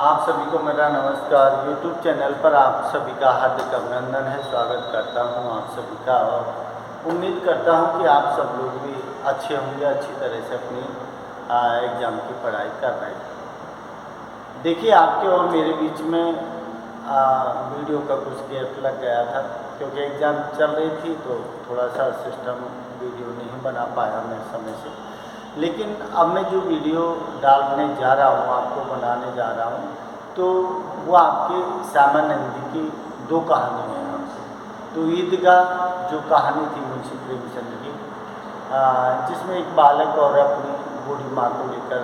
आप सभी को मेरा नमस्कार। YouTube चैनल पर आप सभी का हार्दिक अभिनंदन है। स्वागत करता हूं आप सभी का और उम्मीद करता हूं कि आप सब लोग भी अच्छे होंगे, अच्छी तरह से अपनी एग्ज़ाम की पढ़ाई कर रहे हैं। देखिए, आपके और मेरे बीच में वीडियो का कुछ गैप लग गया था क्योंकि एग्ज़ाम चल रही थी, तो थोड़ा सा सिस्टम वीडियो नहीं बना पाया मैं समय से। लेकिन अब मैं जो वीडियो डालने जा रहा हूँ, आपको बनाने जा रहा हूँ, तो वो आपके सामान्य हिंदी की दो कहानी हैं आपसे। तो ईदगाह जो कहानी थी मुंशी प्रेमचंद की, जिसमें एक बालक और अपनी बूढ़ी माँ को लेकर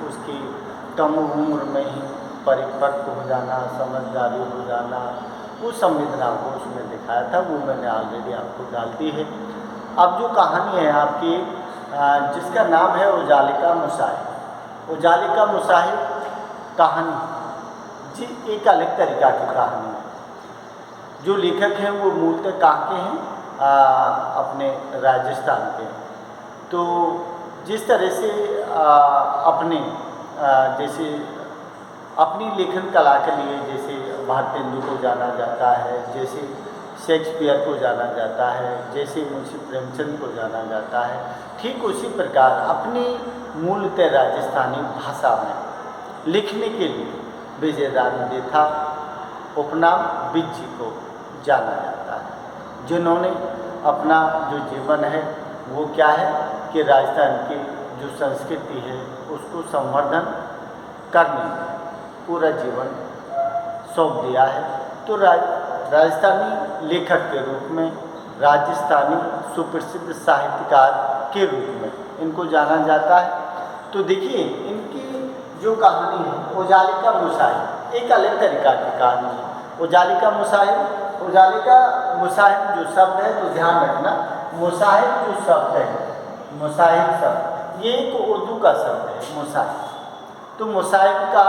उसकी कम उम्र में ही परिपक्व हो जाना, समझदारी हो जाना, उस संवेदना को उसमें दिखाया था, वो मैंने ऑलरेडी आपको डाल दी है। अब जो कहानी है आपकी, जिसका नाम है उजालिका मुसाहिब। उजालिका मुसाहिब कहानी जी एक अलग तरीका की कहानी है। जो लेखक हैं वो मूलतः कहाँ के हैं, अपने राजस्थान के हैं। तो जिस तरह से अपने जैसे अपनी लेखन कला के लिए जैसे भारतेंदु को जाना जाता है, जैसे शेक्सपियर को जाना जाता है, जैसे मुंशी प्रेमचंद को जाना जाता है, ठीक उसी प्रकार अपनी मूलतः राजस्थानी भाषा में लिखने के लिए विजयदान देथा उपनाम बिज्जी को जाना जाता है, जिन्होंने अपना जो जीवन है वो क्या है कि राजस्थान की जो संस्कृति है उसको संवर्धन करने में पूरा जीवन सौंप दिया है। तो राजस्थानी लेखक के रूप में, राजस्थानी सुप्रसिद्ध साहित्यकार के रूप में इनको जाना जाता है। तो देखिए, इनकी जो कहानी है उजालिका मुसाहिब, एक अलग तरीका की कहानी है। उजालिका मुसाहिब जो शब्द है, तो ध्यान रखना, मुसाहिब जो शब्द है, मुसाहिब शब्द ये एक उर्दू का शब्द है मुसाहिब। तो मुसाहिब का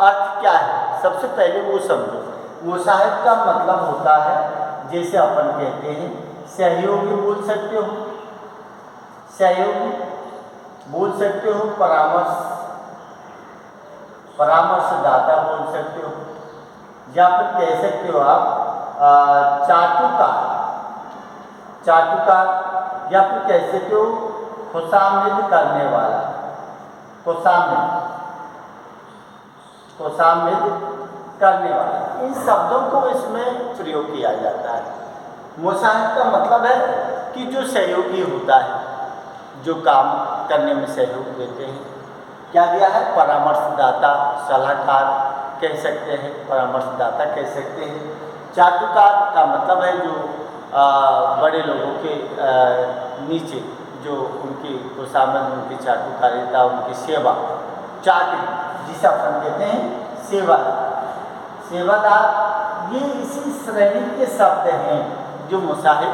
अर्थ क्या है, सबसे पहले वो समझो। मुसाहिब का मतलब होता है, जैसे अपन कहते हैं सहयोगी बोल सकते हो, सहयोगी बोल सकते हो, परामर्शदाता बोल सकते हो, या फिर कह सकते हो आप चाटुकार, या फिर कह सकते हो खुशामद करने वाला, खुशामद करने वाला। इन शब्दों को इसमें प्रयोग किया जाता है। मुसाहिब का मतलब है कि जो सहयोगी होता है, जो काम करने में सहयोग देते हैं। क्या दिया है, परामर्शदाता, सलाहकार कह सकते हैं, परामर्शदाता कह सकते हैं। चाटुकार का मतलब है जो बड़े लोगों के नीचे जो उनकी खुशामद, उनकी चाटुकारिता, उनकी सेवा, चाटुक जिसे अपन कहते हैं सेवादार, ये इसी श्रेणी के शब्द हैं जो मुसाहिब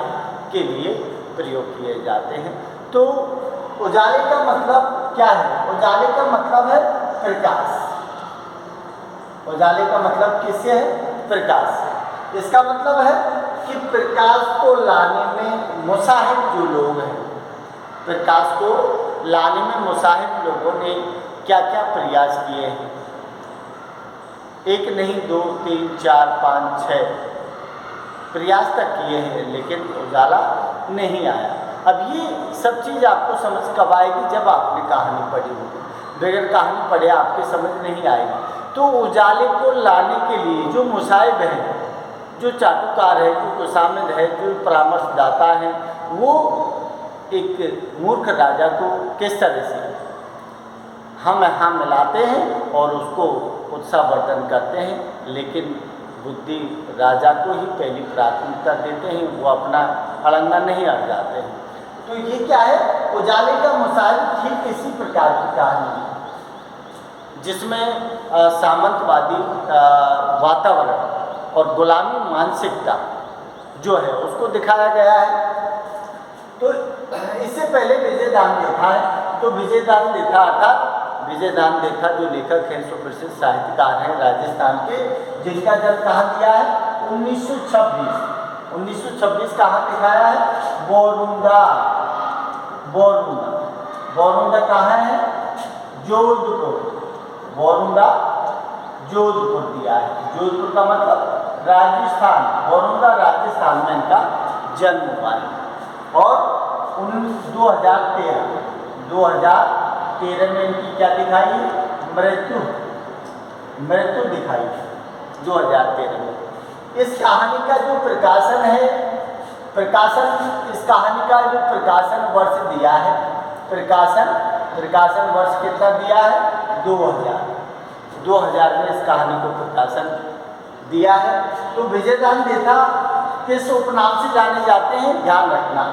के लिए प्रयोग किए जाते हैं। तो उजाले का मतलब क्या है, उजाले का मतलब है प्रकाश। उजाले का मतलब किससे है, प्रकाश से। इसका मतलब है कि प्रकाश को लाने में मुसाहिब जो लोग हैं, प्रकाश को लाने में मुसाहिब लोगों ने क्या क्या प्रयास किए हैं। एक नहीं, 2, 3, 4, 5, 6 प्रयास तक किए हैं, लेकिन उजाला नहीं आया। अब ये सब चीज़ आपको समझ कब आएगी, जब आपने कहानी पढ़ी होगी। बगैर कहानी पढ़े आपके समझ नहीं आएगी। तो उजाले को लाने के लिए जो मुसाहिब हैं, जो चाटुकार है, जो खुशामद है, जो परामर्शदाता है, वो एक मूर्ख राजा को किस तरह से हम यहाँ मिलाते हैं और उसको उत्साहवर्धन करते हैं, लेकिन बुद्धि राजा को ही पहली प्राथमिकता देते हैं, वो अपना अड़ंगा नहीं अड़ जाते हैं। तो ये क्या है, उजाले का मुसाहिब ठीक इसी प्रकार की कहानी है, जिसमें सामंतवादी वातावरण और गुलामी मानसिकता जो है उसको दिखाया गया है। तो इससे पहले विजयदान देथा है। तो विजयदान देथा अर्थात विजयदान देथा जो लेखक हैं, सुप्रसिद्ध साहित्यकार हैं राजस्थान के, जिनका जन्म कहाँ दिया है, 1926 कहाँ दिखाया है, बोरुंदा कहाँ है, जोधपुर, बोरुंदा जोधपुर दिया है। जोधपुर का मतलब राजस्थान, बड़ौदा राजस्थान में इनका जन्म हुआ है। और 2013 में इनकी क्या दिखाई है? मृत्यु दिखाई है 2013 में। इस कहानी का जो प्रकाशन है, इस कहानी का जो प्रकाशन वर्ष दिया है, प्रकाशन वर्ष कितना दिया है? 2000 में इस कहानी को प्रकाशन दिया है। तो विजयदान देथा किस उपनाम से जाने जाते हैं? ध्यान रखना,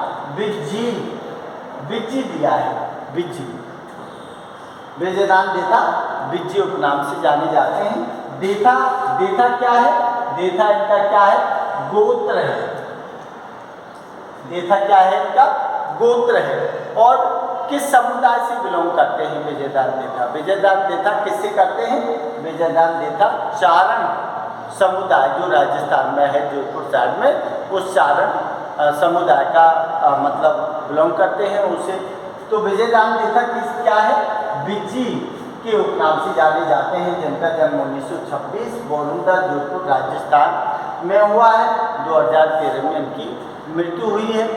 बिज्जी दिया है, बिज्जी। विजयदान देथा बिज्जी उपनाम से जाने जाते हैं। देथा क्या है? देथा इनका क्या है? गोत्र है। देथा क्या है? इनका गोत्र है। और किस समुदाय से बिलोंग करते हैं विजयदान देथा? विजयदान देथा किससे करते हैं? विजयदान देथा चारण समुदाय जो राजस्थान में है, जोधपुर साइड में, उस चारण समुदाय का मतलब बिलोंग करते हैं उसे। तो विजयदान देथा क्या है? बिज्जी के उपनाम से जाने जाते हैं, जिनका जन्म 1926 बड़ौदा जोधपुर राजस्थान में हुआ है। 2013 में इनकी मृत्यु हुई है।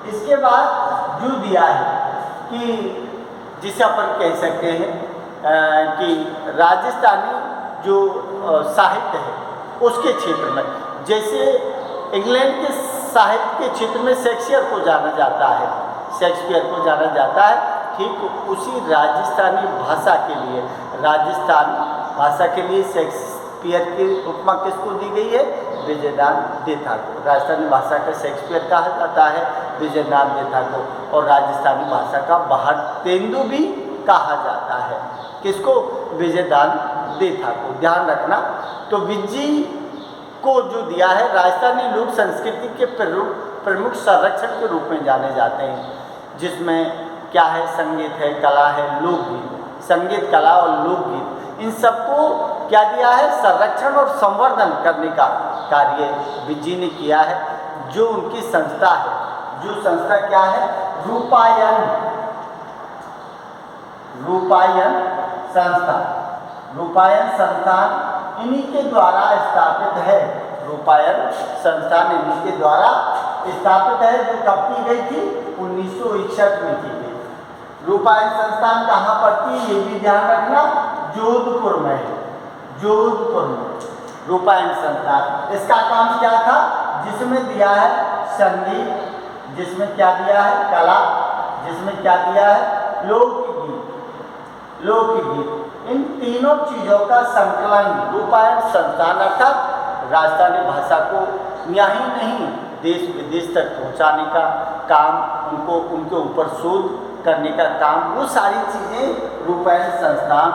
इसके बाद जो दिया है कि जिसे अपन कह सकते हैं कि राजस्थानी जो साहित्य है उसके क्षेत्र में, जैसे इंग्लैंड के साहित्य के क्षेत्र में शेक्सपियर को जाना जाता है, ठीक उसी राजस्थानी भाषा के लिए, शेक्सपियर की उपमा किसको दी गई है? विजयदान देथा को। राजस्थानी भाषा का शेक्सपियर कहा जाता है विजयदान देथा को, और राजस्थानी भाषा का भारतेंदु भी कहा जाता है। किसको? विजयदान देथा को। ध्यान रखना। तो बिज्जी को जो दिया है, राजस्थानी लोक संस्कृति के प्रमुख संरक्षण के रूप में जाने जाते हैं, जिसमें क्या है? संगीत है, कला है, लोकगीत। संगीत, कला और लोकगीत, इन सबको क्या दिया है? संरक्षण और संवर्धन करने का कार्य बिज्जी ने किया है। जो उनकी संस्था है, जो संस्था क्या है? रूपायन संस्थान इन्हीं के द्वारा स्थापित है। रूपायन संस्थान इन्हीं के द्वारा स्थापित है, जो कब की गई थी? 1961 में की गई। रूपायन संस्थान कहाँ पड़ती है? ये भी ध्यान रखना, जोधपुर में है। रूपायन संस्थान, इसका काम क्या था? जिसमें दिया है संगीत, जिसमें क्या दिया है? कला, जिसमें क्या दिया है? लोकगीत। इन तीनों चीजों का संकलन रूपायन संस्थान अर्थात राजस्थानी भाषा को यहीं नहीं देश विदेश तक पहुंचाने का काम, उनके ऊपर शोध करने का काम, वो सारी चीज़ें रूपायन संस्थान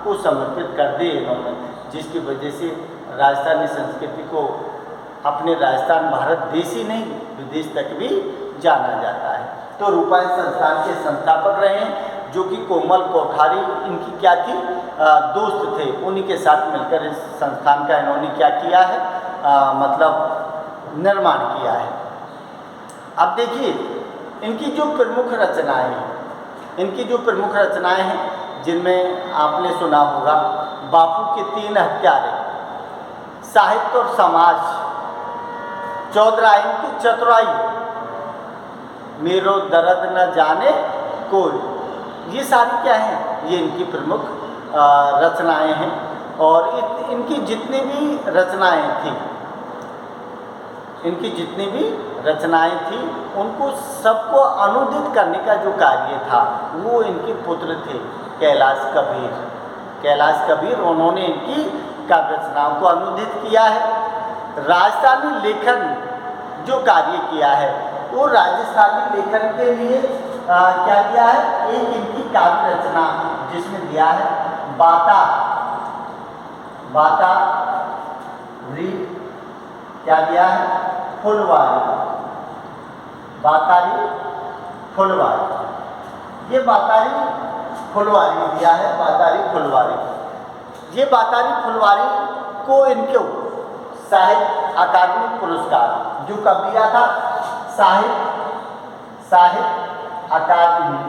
को समर्पित कर दी इन्होंने, जिसकी वजह से राजस्थानी संस्कृति को अपने राजस्थान भारत देश ही नहीं विदेश तक भी जाना जाता है। तो रूपायन संस्थान के संस्थापक रहे हैं, जो कि कोमल कोठारी इनकी क्या थी? दोस्त थे। उन्हीं के साथ मिलकर इस संस्थान का इन्होंने क्या किया है? मतलब निर्माण किया है। अब देखिए इनकी जो प्रमुख रचनाएं हैं, जिनमें आपने सुना होगा बापू के 3 हत्यारे, साहित्य और समाज, चौधराइन की चतुराई, मेरो दर्द न जाने कोई, ये सारी क्या हैं? ये इनकी प्रमुख रचनाएं हैं। और इनकी जितनी भी रचनाएं थी, उनको सबको अनुदित करने का जो कार्य था वो इनके पुत्र थे कैलाश कबीर। उन्होंने इनकी काव्य रचनाओं को अनुदित किया है। राजस्थानी लेखन जो कार्य किया है, वो राजस्थानी लेखन के लिए क्या दिया है? एक इनकी काव्य रचना जिसमें दिया है बातारी, क्या दिया है? बातारी फुलवारी। ये बातारी फुलवारी दिया है, ये बातारी फुलवारी को इनको साहित्य अकादमी पुरस्कार जो कब दिया था? साहित्य अकादमी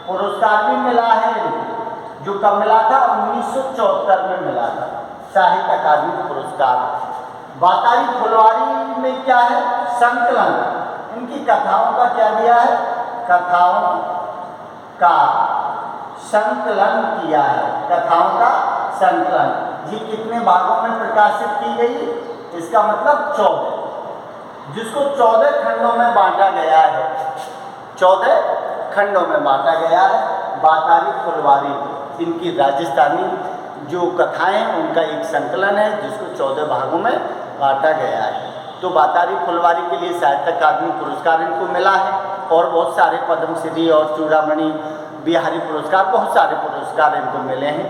पुरस्कार भी मिला है इनको जो कब मिला था, 1974 में मिला था, साहित्य अकादमी पुरस्कार। बातारी फुलवारी में क्या है, संकलन, इनकी कथाओं का क्या दिया है, कथाओं का संकलन किया है, कथाओं का संकलन। ये कितने भागों में प्रकाशित की गई, इसका मतलब 14, जिसको 14 खंडों में बांटा गया है, 14 खंडों में बांटा गया है। बातारी फुलवारी इनकी राजस्थानी जो कथाएं हैं उनका एक संकलन है, जिसको 14 भागों में बांटा गया है। तो बातारी फुलवारी के लिए साहित्य अकादमी पुरस्कार इनको मिला है, और बहुत सारे पद्मश्री और चूड़ामणि बिहारी पुरस्कार, बहुत सारे पुरस्कार इनको मिले हैं।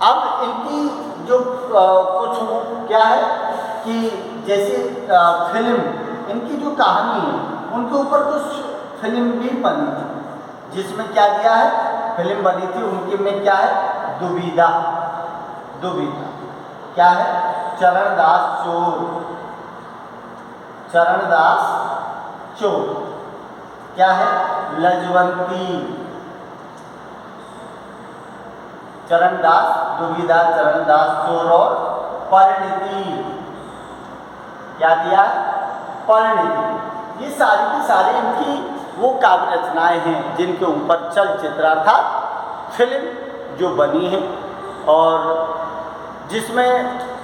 अब इनकी जो कुछ क्या है कि जैसे फिल्म, इनकी जो कहानी है उनके ऊपर कुछ फिल्म भी बनी थी, जिसमें क्या दिया है, फिल्म बनी थी उनके में क्या है, दुविधा, दुविधा क्या है, चरणदास चोर, चरणदास चोर, क्या है, लजवंती, चरणदास, दुविधा, चरणदास चोर, और परिणति, क्या दिया, परिणति। ये सारी की सारी इनकी वो काव्य रचनाएं हैं जिनके ऊपर चलचित्र अर्थात फिल्म जो बनी है, और जिसमें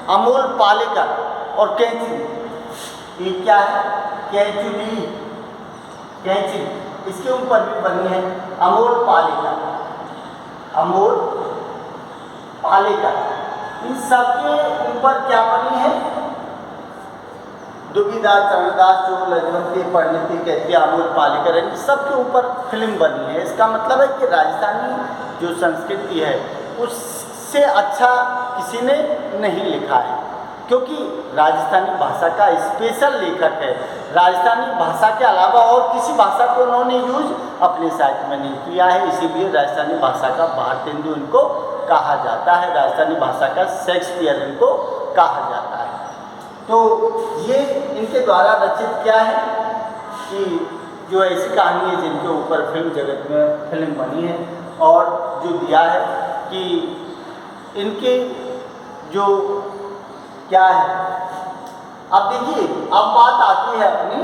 अमोल पालेकर और कैंची, ये क्या है, कैंचुली, कैंची, इसके ऊपर भी बनी है, अमोल पालेकर, अमोल पालेकर, इन सबके ऊपर क्या बनी है, दुविधा, चरणदास चोर, लजवंती, परिणति, कैंची, अमोल पालेकर, इन सबके ऊपर फिल्म बनी है। इसका मतलब है कि राजस्थानी जो संस्कृति है उससे अच्छा किसी ने नहीं लिखा है, क्योंकि राजस्थानी भाषा का स्पेशल लेखक है। राजस्थानी भाषा के अलावा और किसी भाषा को उन्होंने यूज अपने साहित्य में नहीं किया है, इसीलिए राजस्थानी भाषा का भारतेंदु इनको कहा जाता है, राजस्थानी भाषा का शेक्सपियर इनको कहा जाता है। तो ये इनके द्वारा रचित क्या है कि जो ऐसी कहानी है जिनके ऊपर फिल्म जगत में फिल्म बनी है, और जो दिया है कि इनके जो क्या है। अब देखिए, अब बात आती है अपनी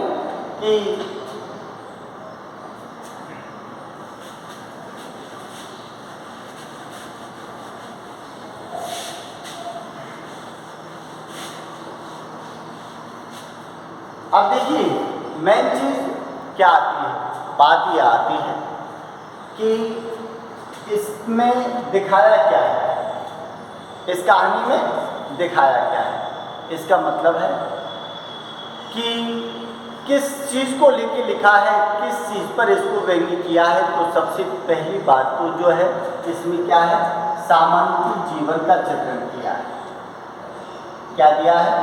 कि अब देखिए मेन चीज क्या आती है, बात ये आती है कि इसमें दिखाया क्या है, इस कहानी में दिखाया क्या है। इसका मतलब है कि किस चीज़ को लेके लिखा है, किस चीज़ पर इसको व्यंग्य किया है। तो सबसे पहली बात तो जो है इसमें क्या है, सामंती जीवन का चित्रण किया है। क्या दिया है,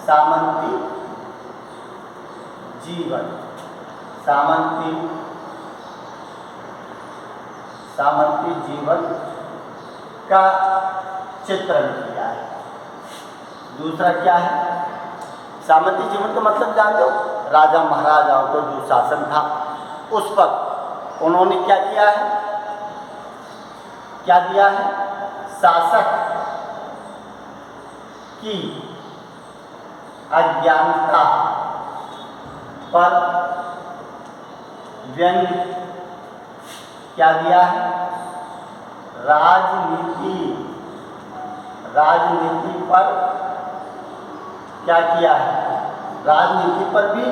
सामंती जीवन, सामंती जीवन का चित्रण किया है। दूसरा क्या है, सामंती जीवन का मतलब जानते हो, राजा महाराजाओं को जो शासन था उस पर उन्होंने क्या किया है, क्या दिया है, शासक की अज्ञानता पर व्यंग्य क्या दिया है, राजनीति पर क्या किया है, राजनीति पर भी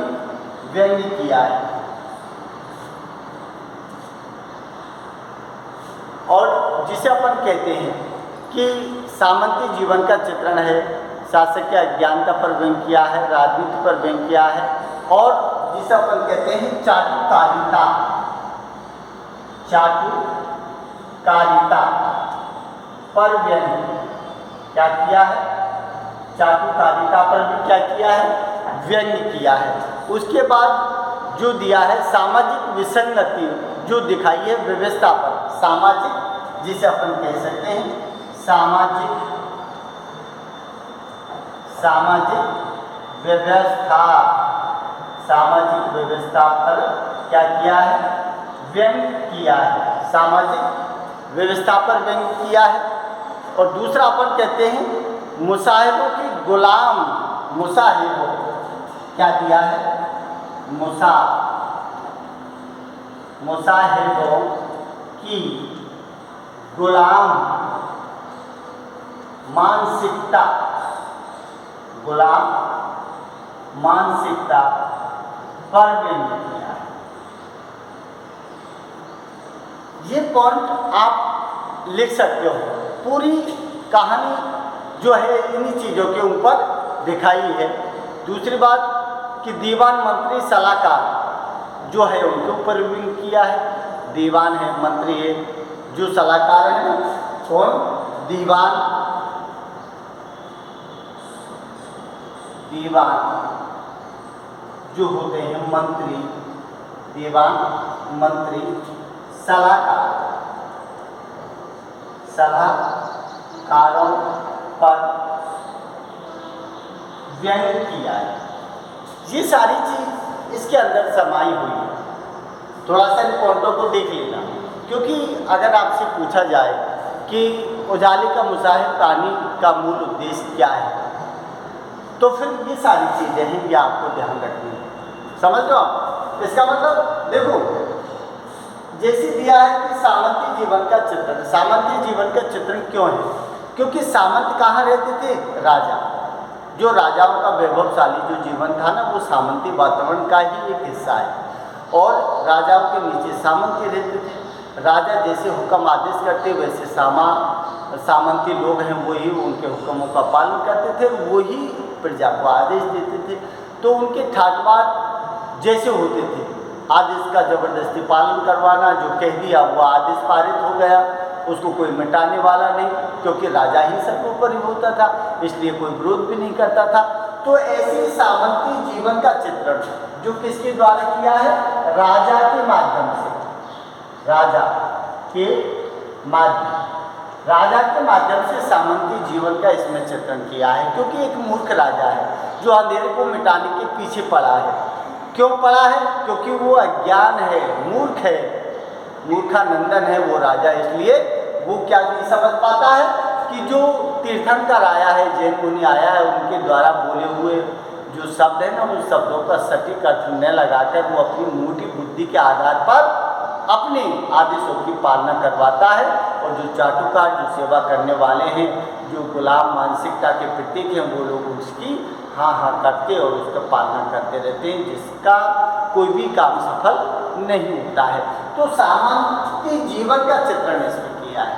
व्यंग्य किया है। और जिसे अपन कहते हैं कि सामंती जीवन का चित्रण है, शासक की अज्ञानता पर व्यंग्य किया है, राजनीति पर व्यंग्य किया है, और जिसे अपन कहते हैं चाटुकारिता, चाटुकारिता पर व्यंग्य क्या किया है, चाटुकारिता पर भी क्या किया है, व्यंग्य किया है। उसके बाद जो दिया है सामाजिक विसंगति जो दिखाई है व्यवस्था पर, सामाजिक जिसे अपन कह सकते हैं सामाजिक व्यवस्था, सामाजिक व्यवस्था पर क्या किया है, व्यंग्य किया है। सामाजिक व्यवस्था पर व्यंग्य किया है। और दूसरा अपन कहते हैं मुसाहिबों की गुलाम, मुसाहिबों क्या दिया है, मुसाहिबों की गुलाम मानसिकता, गुलाम मानसिकता पर व्यंग्य किया है। ये पॉइंट आप लिख सकते हो। पूरी कहानी जो है इन्हीं चीज़ों के ऊपर दिखाई है। दूसरी बात कि दीवान मंत्री सलाहकार जो है उनके ऊपर व्यंग्य किया है। दीवान है, मंत्री है, जो सलाहकार है कौन, दीवान जो होते हैं मंत्री, दीवान मंत्री सलाहकारों पर व्यंग्य किया है। ये सारी चीज़ इसके अंदर समाई हुई है। थोड़ा सा इन पॉइंटों को देख लेना, क्योंकि अगर आपसे पूछा जाए कि उजाले का मुसाहिब कहानी का मूल उद्देश्य क्या है, तो फिर ये सारी चीज़ें हैं, ये आपको ध्यान रखनी है। समझ लो आप। इसका मतलब देखो, जैसे दिया है कि सामंती जीवन का चित्रण। सामंती जीवन का चित्रण क्यों है? क्योंकि सामंत कहाँ रहते थे? राजा। जो राजाओं का वैभवशाली जो जीवन था ना, वो सामंती वातावरण का ही एक हिस्सा है। और राजाओं के नीचे सामंती रहते थे। राजा जैसे हुक्म आदेश करते, वैसे सामंती लोग हैं वही उनके हुक्मों का पालन करते थे, वही प्रजा को आदेश देते थे। तो उनके ठाटबाट जैसे होते थे, आदेश का ज़बरदस्ती पालन करवाना, जो कह दिया वो आदेश पारित हो गया, उसको कोई मिटाने वाला नहीं, क्योंकि राजा ही सर्वोपरि होता था, इसलिए कोई विरोध भी नहीं करता था। तो ऐसे सामंती जीवन का चित्रण जो किसके द्वारा किया है? राजा के माध्यम से, राजा के माध्यम से सामंती जीवन का इसमें चित्रण किया है। क्योंकि एक मूर्ख राजा है जो अंधेरे को मिटाने के पीछे पड़ा है। क्यों पड़ा है? क्योंकि वो अज्ञान है, मूर्ख है, मूर्खानंदन है वो राजा। इसलिए वो क्या नहीं समझ पाता है कि जो तीर्थंकर आया है, जैन मुनि आया है, उनके द्वारा बोले हुए जो शब्द है ना, उन शब्दों का सटीक अर्थ न लगाकर वो अपनी मोटी बुद्धि के आधार पर अपने आदेशों की पालना करवाता है। और जो चाटुकार, जो सेवा करने वाले हैं, जो गुलाम मानसिकता के प्रतीक हैं, वो लोग उसकी हाँ हाँ करते और उसका पालना करते रहते हैं, जिसका कोई भी काम सफल नहीं होता है। तो सामंती जीवन का चित्रण इसमें किया है।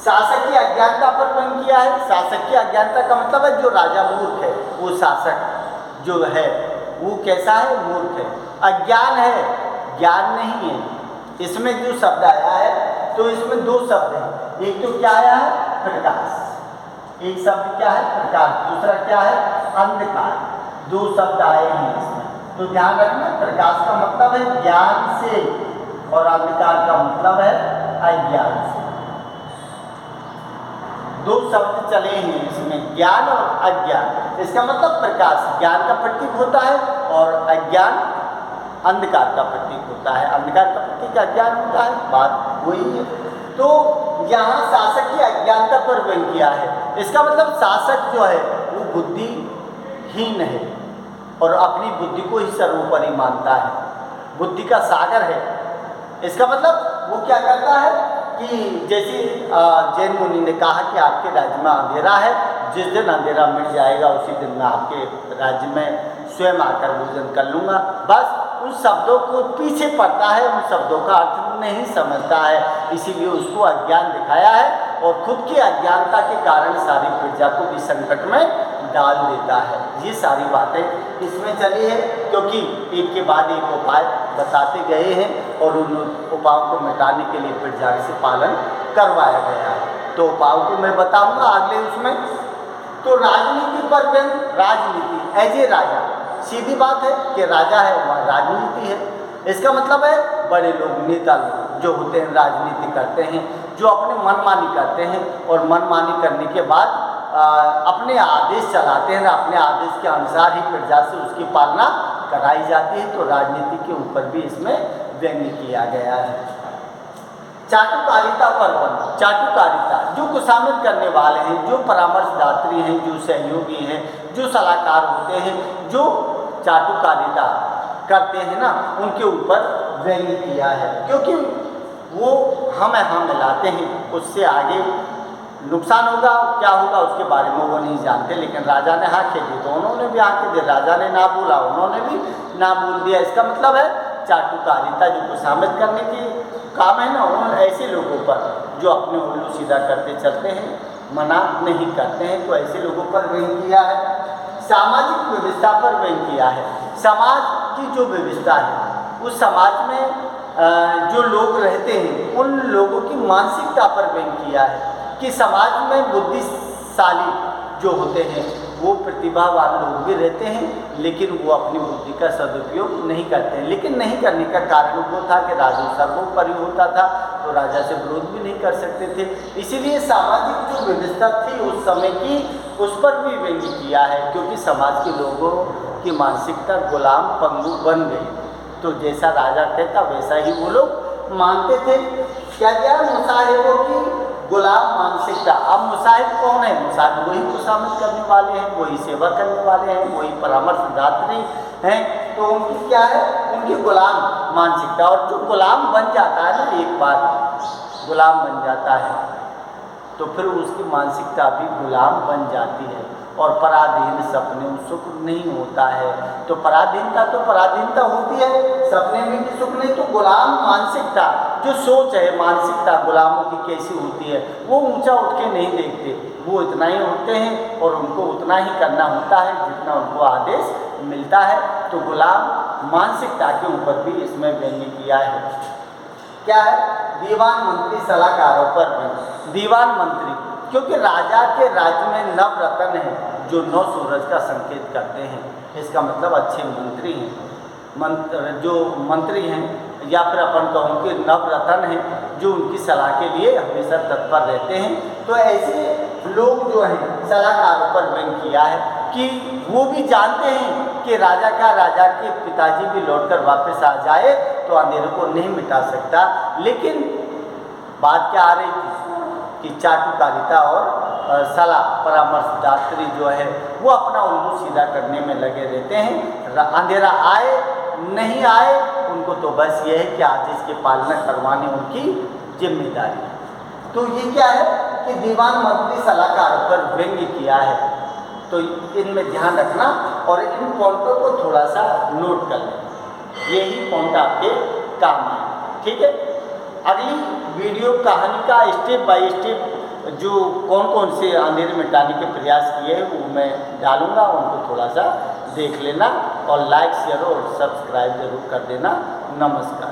शासक की अज्ञानता पर व्यंग्य किया है। शासक की अज्ञानता का मतलब है जो राजा मूर्ख है, वो शासक जो है वो कैसा है? मूर्ख है, अज्ञान है, ज्ञान नहीं है। इसमें जो शब्द आया है, तो इसमें दो शब्द हैं। एक तो क्या आया है? प्रकाश। एक शब्द क्या है? प्रकाश। दूसरा क्या है? अंधकार। दो शब्द आए हैं इसमें, तो ध्यान रखना। प्रकाश का मतलब है ज्ञान से और अंधकार का मतलब है अज्ञान से। दो शब्द चले हैं इसमें, ज्ञान और अज्ञान। इसका मतलब प्रकाश ज्ञान का प्रतीक होता है और अज्ञान अंधकार का प्रतीक होता है। अंधकार का प्रतीक अज्ञान होता है, बात वही है। तो यहाँ शासक की अज्ञानता पर व्यंग्य किया है। इसका मतलब शासक जो है वो बुद्धिहीन है और अपनी बुद्धि को ही सर्वोपरि मानता है, बुद्धि का सागर है। इसका मतलब वो क्या करता है कि जैसे जैन मुनि ने कहा कि आपके राज्य में अंधेरा है, जिस दिन अंधेरा मिट जाएगा उसी दिन मैं आपके राज्य में स्वयं आकर भोजन कर लूँगा। बस उन शब्दों को पीछे पड़ता है, उन शब्दों का अर्थ नहीं समझता है, इसीलिए उसको अज्ञान दिखाया है और खुद की अज्ञानता के कारण सारी प्रजा को भी संकट में डाल देता है। ये सारी बातें इसमें चली है, क्योंकि एक के बाद एक उपाय बताते गए हैं और उन उपायों को मिटाने के लिए प्रजा से पालन करवाया गया है। तो उपायों को मैं बताऊंगा अगले उसमें। तो राजनीति पर व्यंग्य, राजनीति एज ए राजा, सीधी बात है कि राजा है वहाँ राजनीति है। इसका मतलब है बड़े लोग, नेता लोग जो होते हैं राजनीति करते हैं, जो अपने मनमानी करते हैं और मनमानी करने के बाद अपने आदेश चलाते हैं, अपने आदेश के अनुसार ही प्रजा से उसकी पालना कराई जाती है। तो राजनीति के ऊपर भी इसमें व्यंग्य किया गया है। चाटुकारिता पर्वन, चाटुकारिता जो खुशामद करने वाले हैं, जो परामर्शदात्री हैं, जो सहयोगी हैं, जो सलाहकार होते हैं, जो चाटुकारिता करते हैं ना, उनके ऊपर व्यंग्य किया है, क्योंकि वो हम यहाँ मिलाते हैं, उससे आगे नुकसान होगा, क्या होगा उसके बारे में वो नहीं जानते। लेकिन राजा ने हाँ खेली तो उन्होंने भी हाँ खेल दी, राजा ने ना बोला उन्होंने भी ना बोल दिया। इसका मतलब है चाटुकारिता जो खुशामद करने की काम है ना, उन ऐसे लोगों पर जो अपने उल्लू सीधा करते चलते हैं, मना नहीं करते हैं, तो ऐसे लोगों पर व्यंग्य किया है। सामाजिक व्यवस्था पर व्यंग्य किया है। समाज की जो व्यवस्था है, उस समाज में जो लोग रहते हैं उन लोगों की मानसिकता पर व्यंग्य किया है कि समाज में बुद्धिशाली जो होते हैं वो प्रतिभावान लोग भी रहते हैं, लेकिन वो अपनी बुद्धि का सदुपयोग नहीं करते हैं। लेकिन नहीं करने का कारण वो था कि राजा सर्वोपरि होता था, तो राजा से विरोध भी नहीं कर सकते थे। इसीलिए सामाजिक जो व्यवस्था थी उस समय की, उस पर भी व्यंग्य किया है, क्योंकि समाज के लोगों की मानसिकता गुलाम पंगु बन गई। तो जैसा राजा कहता वैसा ही वो लोग मानते थे। क्या क्या मुसाहिबों की गुलाम मानसिकता। अब मुसाहिब कौन है? मुसाहिब वही खुशामद करने वाले हैं, वही सेवा करने वाले हैं, वही परामर्शदात्री हैं। तो उनकी क्या है? उनकी गुलाम मानसिकता। और जो गुलाम बन जाता है ना, एक बार गुलाम बन जाता है तो फिर उसकी मानसिकता भी गुलाम बन जाती है, और पराधीन सपने सुख नहीं होता है। तो पराधीनता तो पराधीनता होती है, सपने में भी सुख नहीं। तो गुलाम मानसिकता, जो सोच है मानसिकता गुलामों की कैसी होती है, वो ऊंचा उठ के नहीं देखते, वो इतना ही उठते हैं और उनको उतना ही करना होता है जितना उनको आदेश मिलता है। तो गुलाम मानसिकता के ऊपर भी इसमें व्यंग्य किया है। क्या है? दीवान मंत्री सलाहकारों पर भी। दीवान मंत्री, क्योंकि राजा के राज्य में नवरत्न है जो 9 सूरज का संकेत करते हैं। इसका मतलब अच्छे मंत्री हैं, जो मंत्री हैं, या फिर अपन कहूँ कि नवरत्न हैं जो उनकी सलाह के लिए हमेशा तत्पर रहते हैं। तो ऐसे लोग जो हैं सलाहकारों पर व्यंग्य किया है कि वो भी जानते हैं कि राजा के पिताजी भी लौटकर वापस आ जाए तो अंधेरे को नहीं मिटा सकता। लेकिन बात क्या आ रही थी कि चाटुकारिता और सलाह परामर्शदात्री जो है वो अपना उल्लू सीधा करने में लगे रहते हैं। अंधेरा आए नहीं आए उनको तो बस ये है कि आदेश की पालना करवाने उनकी जिम्मेदारी है। तो ये क्या है कि दीवान मंत्री सलाहकारों पर व्यंग्य किया है। तो इनमें ध्यान रखना और इन पॉइंटों को थोड़ा सा नोट कर लें, यही पॉइंट आपके काम है। ठीक है, अगली वीडियो कहानी का स्टेप बाय स्टेप जो कौन कौन से अंधेरे मिटाने के प्रयास किए हैं वो मैं डालूंगा, उनको थोड़ा सा देख लेना और लाइक शेयर और सब्सक्राइब जरूर कर देना। नमस्कार।